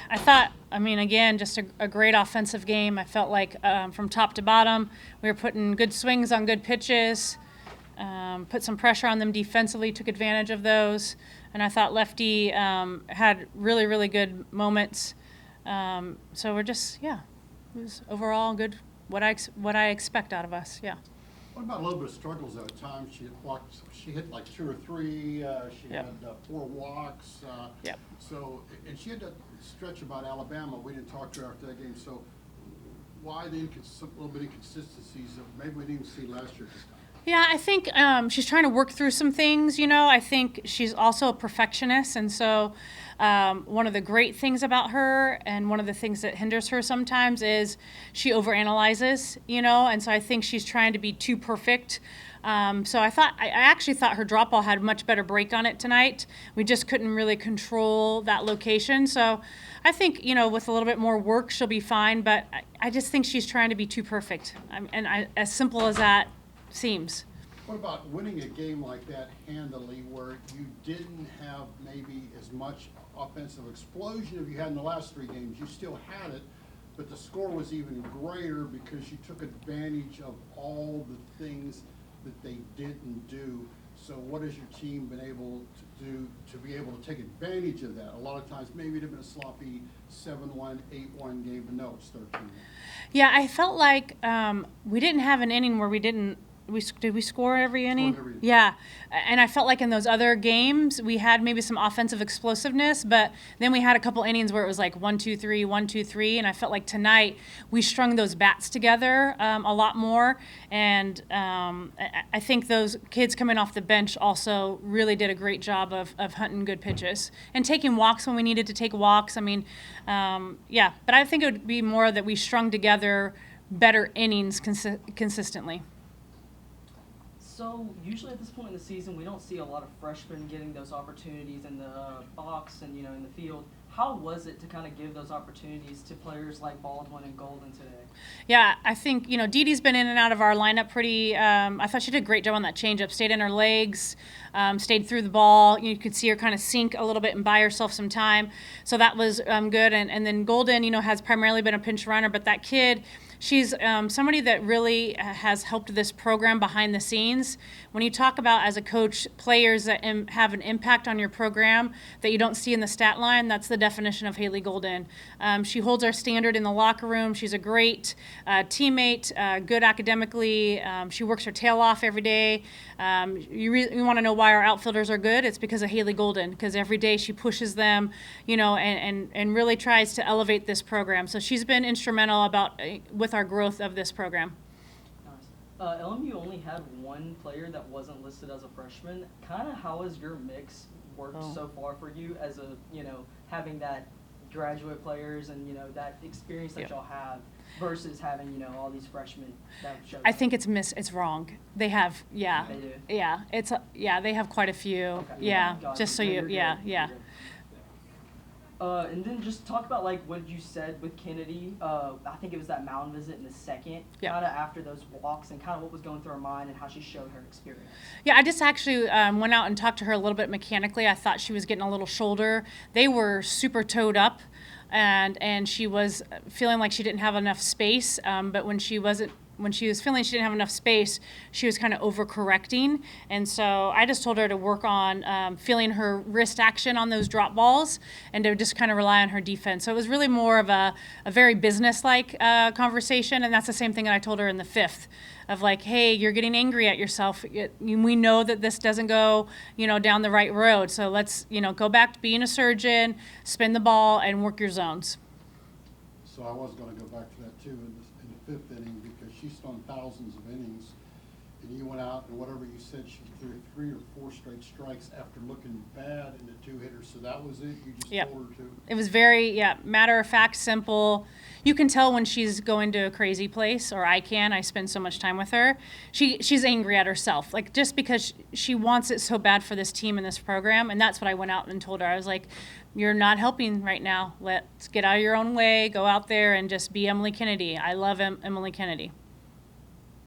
I thought, I mean, again, just a great offensive game. I felt like from top to bottom, we were putting good swings on good pitches, put some pressure on them defensively, took advantage of those. And I thought Lefty had really, really good moments. So we're just, it was overall good, what I expect out of us, yeah. What about a little bit of struggles though? At times she hit like 2 or 3. She had 4 walks. Yep. So, and she had that stretch about Alabama. We didn't talk to her after that game. So, why the little bit inconsistencies that maybe we didn't see last year this time? Yeah, I think she's trying to work through some things, I think she's also a perfectionist, and so one of the great things about her and one of the things that hinders her sometimes is she overanalyzes, and so I think she's trying to be too perfect. So I actually thought her drop ball had a much better break on it tonight. We just couldn't really control that location. So I think, with a little bit more work, she'll be fine, but I just think she's trying to be too perfect. As simple as that seems. What about winning a game like that handily where you didn't have maybe as much offensive explosion as you had in the last 3 games? You still had it, but the score was even greater because you took advantage of all the things that they didn't do. So what has your team been able to do to be able to take advantage of that? A lot of times maybe it'd have been a sloppy 7-1, 8-1 game, but no, it's 13-1. Yeah, I felt like we didn't have an inning where did we score every inning? Yeah, and I felt like in those other games we had maybe some offensive explosiveness, but then we had a couple innings where it was like 1-2-3, 1-2-3, and I felt like tonight we strung those bats together a lot more, and I think those kids coming off the bench also really did a great job of hunting good pitches and taking walks when we needed to take walks. I mean, but I think it would be more that we strung together better innings consistently. So usually at this point in the season, we don't see a lot of freshmen getting those opportunities in the box and in the field. How was it to kind of give those opportunities to players like Baldwin and Golden today? Yeah, I think Dee Dee's been in and out of our lineup pretty. I thought she did a great job on that changeup. Stayed in her legs, stayed through the ball. You could see her kind of sink a little bit and buy herself some time. So that was good. And then Golden, has primarily been a pinch runner, but that kid. She's somebody that really has helped this program behind the scenes. When you talk about, as a coach, players that have an impact on your program that you don't see in the stat line, that's the definition of Haley Golden. She holds our standard in the locker room. She's a great teammate, good academically. She works her tail off every day. You want to know why our outfielders are good? It's because of Haley Golden, because every day she pushes them, and really tries to elevate this program. So she's been instrumental with our growth of this program. Nice. LMU only had 1 player that wasn't listed as a freshman. Kind of how has your mix worked so far for you as having that graduate players and, that experience that y'all have versus having, all these freshmen that show up? I think it's wrong. They have, They do? Yeah, they have quite a few. Okay. Yeah, Gotcha. just so yeah. And then just talk about what you said with Kennedy. I think it was that mound visit in the second, kind of after those walks, and kind of what was going through her mind and how she showed her experience. Yeah, I just actually went out and talked to her a little bit mechanically. I thought she was getting a little shoulder. They were super towed up, and she was feeling like she didn't have enough space. But when she was feeling she didn't have enough space, she was kind of overcorrecting. And so I just told her to work on feeling her wrist action on those drop balls and to just kind of rely on her defense. So it was really more of a very business-like conversation. And that's the same thing that I told her in the 5th of hey, you're getting angry at yourself. We know that this doesn't go, down the right road. So let's, go back to being a surgeon, spin the ball, and work your zones. So I was going to go back to that too in the 5th inning, because she's thrown thousands of innings, and you went out and whatever you said, she threw 3 or 4 straight strikes after looking bad in the 2-hitter. So that was it. You just told her to. It was very matter of fact, simple. You can tell when she's going to a crazy place, or I spend so much time with her. She's angry at herself, just because she wants it so bad for this team and this program, and that's what I went out and told her. I was like, you're not helping right now. Let's get out of your own way, go out there and just be Emily Kennedy. I love Emily Kennedy.